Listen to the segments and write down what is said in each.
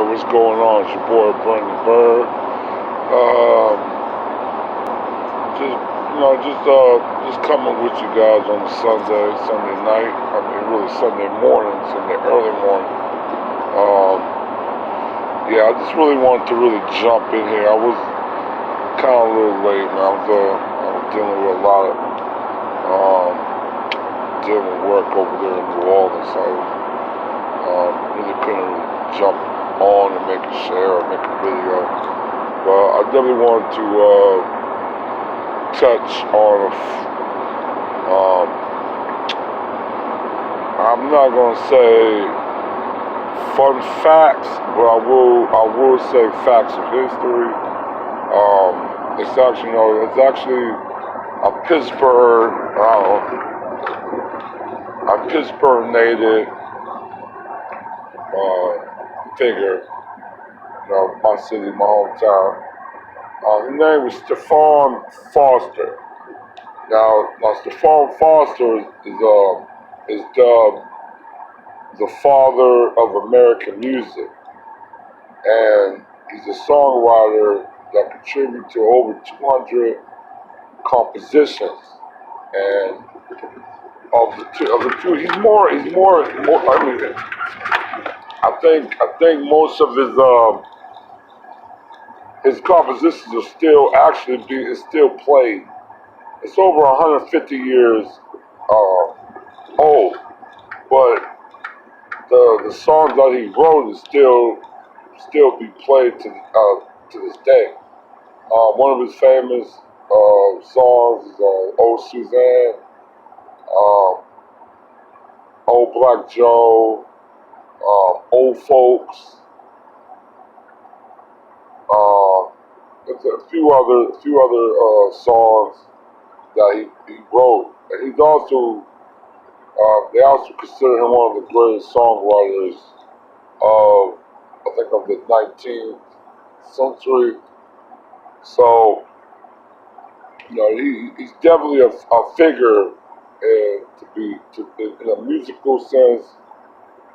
what's going on? It's your boy Brandon Bird. Um, just coming with you guys on a Sunday night. I mean, really Sunday morning, Sunday early morning. Yeah, I just really wanted to really jump in here. I was kind of a little late, man. I was dealing with a lot of dealing with work over there in New Orleans, so really couldn't really jump on and make a share or make a video. But I definitely wanted to touch on I'm not gonna say fun facts, but I will say facts of history. It's actually a Pittsburgh native figure, my city, my hometown. His name was Stephon Foster. Now Stephon Foster is dubbed the father of American music, and he's a songwriter that contributed to over 200 compositions. And he's more. I mean, I think most of his compositions are still played. It's over 150 years old, but the songs that he wrote is still be played to this day. One of his famous songs is "Oh Suzanne," "Old Black Joe," "Old Folks." There's a few other songs that he wrote, and he's also they also consider him one of the greatest songwriters of the 19th century. So he's definitely a figure in a musical sense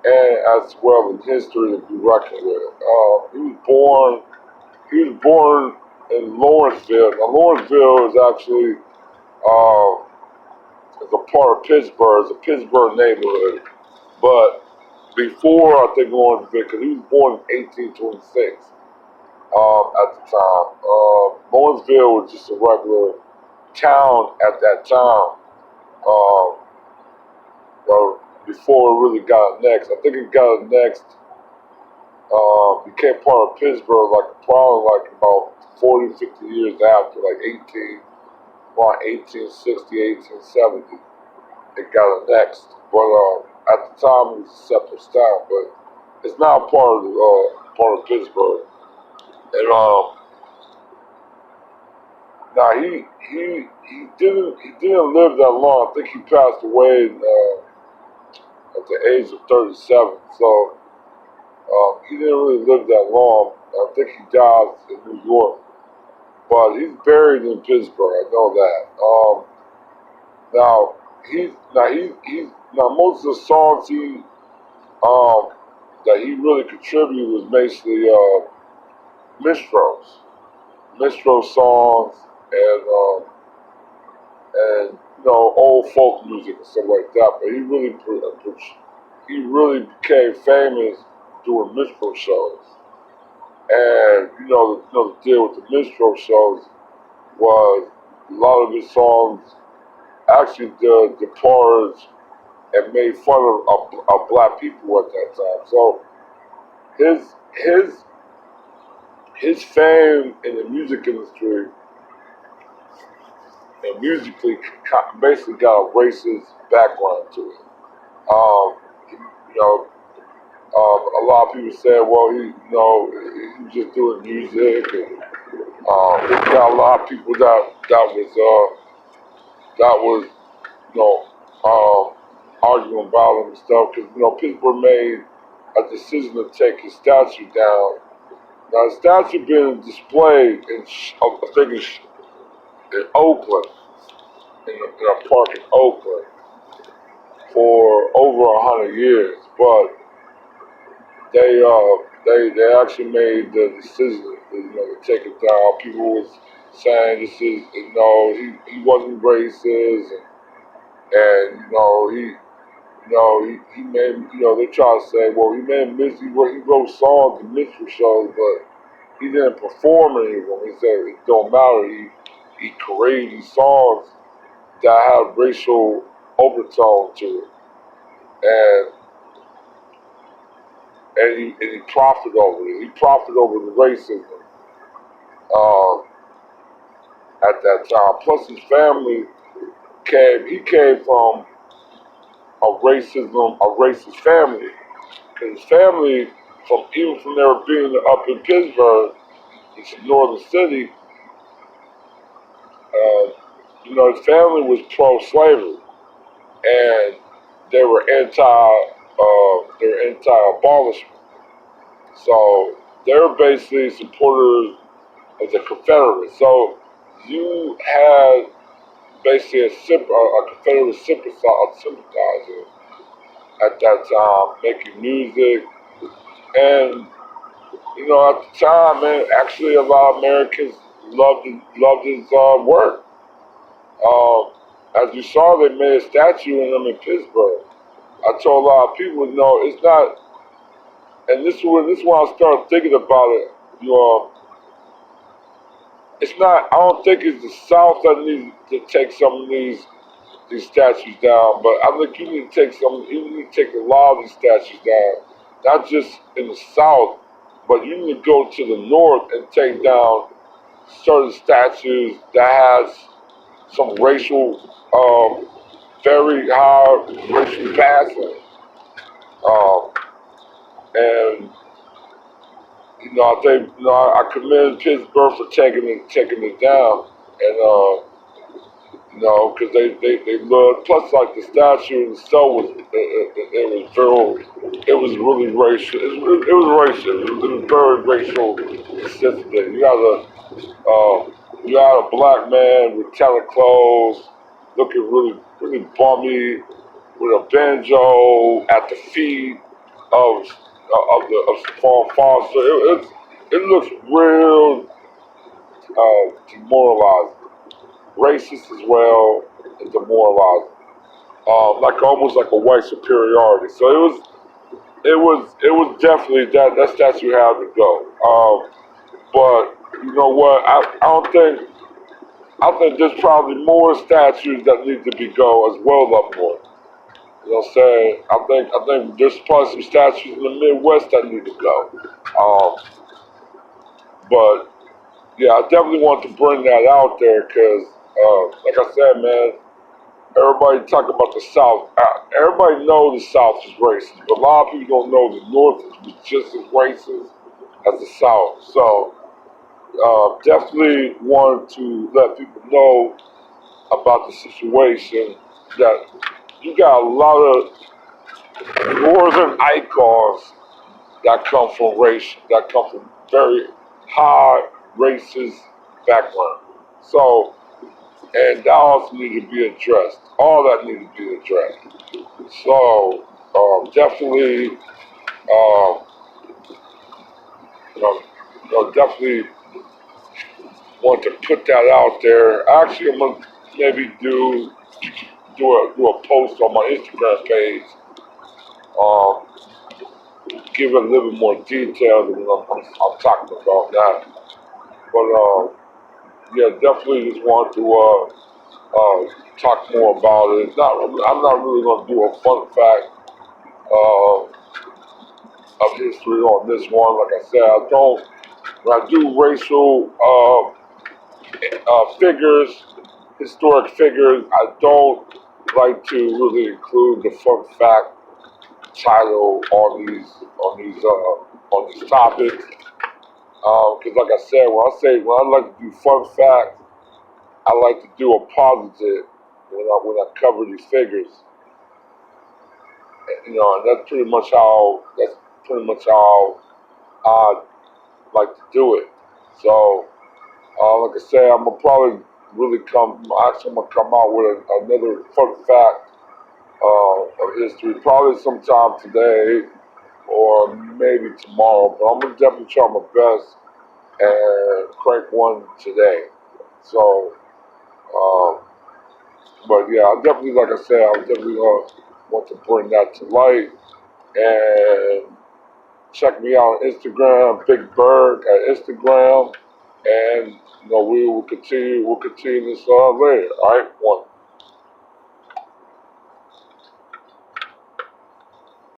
and as well in history to be reckoned with. He was born in Lawrenceville. Now Lawrenceville is actually is a part of Pittsburgh. It's a Pittsburgh neighborhood. But before I think Lawrenceville, because he was born in 1826 at the time. Lawrenceville was just a regular town at that time. Before it really got annexed. I think it got annexed, became part of Pittsburgh probably about 40, 50 years after, around 1860, 1870. It got annexed. But at the time it was a separate town, but it's now part of Pittsburgh. And now he didn't live that long. I think he passed away at the age of 37. So he didn't really live that long. I think he died in New York, but he's buried in Pittsburgh. I know that. Now most of the songs that he really contributed was basically minstrel songs, and old folk music and stuff like that. But he really became famous doing minstrel shows. And the deal with the minstrel shows was a lot of his songs actually departed and made fun of black people at that time. So his fame in the music industry and musically basically got a racist background to it. A lot of people said, well, he was just doing music, and he got a lot of people that was arguing about him and stuff, because people made a decision to take his statue down. Now the statue been displayed in Oakland, in a park in Oakland, for over 100 years, but they actually made the decision, to take it down. People was saying this is, he wasn't racist, and he made, they try to say, well, he made he wrote songs and minstrel shows, but he didn't perform any of them. He said it don't matter. He created these songs that have racial overtone to it, and he profited over it. He profited over the racism um, at that time. Plus, his family he came from a racist family. Because his family, even from their being up in Pittsburgh, it's a northern city, his family was pro-slavery, and they were anti-abolishment. So they were basically supporters of the Confederates. So you had basically a Confederate sympathizer at that time, making music, and at the time, man, actually a lot of Americans loved his work. Um, as you saw, they made a statue in him in Pittsburgh. I told a lot of people, no, it's not, and this is when I started thinking about it. It's not. I don't think it's the South that needs to take some of these statues down, but I think you need to take You need to take a lot of these statues down, not just in the South, but you need to go to the North and take down certain statues that has some very high racial passing. Um, and I think I commend Pittsburgh for taking it down, and because they loved. Plus, like the statue itself it was really racial. It was racist. It was very racial sensitive. You had a black man with tailored clothes, looking really bummy, with a banjo at the feet of Stephon Foster. It looks real demoralizing, racist as well, and demoralizing. Like almost like a white superiority. So it was definitely that statue had to go. But you know what? I think there's probably more statues that need to be go as well up north. You know what I'm saying? I think there's probably some statues in the Midwest that need to go. Um, but yeah, I definitely want to bring that out there because, like I said, man, everybody talk about the South. Everybody knows the South is racist, but a lot of people don't know the North is just as racist as the South. So definitely want to let people know about the situation that you got a lot of northern icons that come from very high racist background. So, and that also need to be addressed. All that need to be addressed. So, definitely, you know, definitely want to put that out there. Actually, I'm gonna maybe do a post on my Instagram page. Um, Give it a little bit more detail than I'm talking about that. But yeah, definitely just want to talk more about it. I'm not really going to do a fun fact of history on this one. Like I said, I don't. When I do racial figures, historic figures, I don't like to really include the fun fact title on these topics. Because like I said, when I like to do fun facts, I like to do a positive when I cover these figures. And that's pretty much how I like to do it. So, like I said, I'm gonna probably I'm gonna come out with another fun fact of history, probably sometime today or maybe tomorrow. But I'm gonna definitely try my best and crank one today. So, um, but yeah, I definitely, like I said, I definitely want to bring that to light. And check me out on Instagram, Big Bird at Instagram, and we will continue. We'll continue this later. All right, one.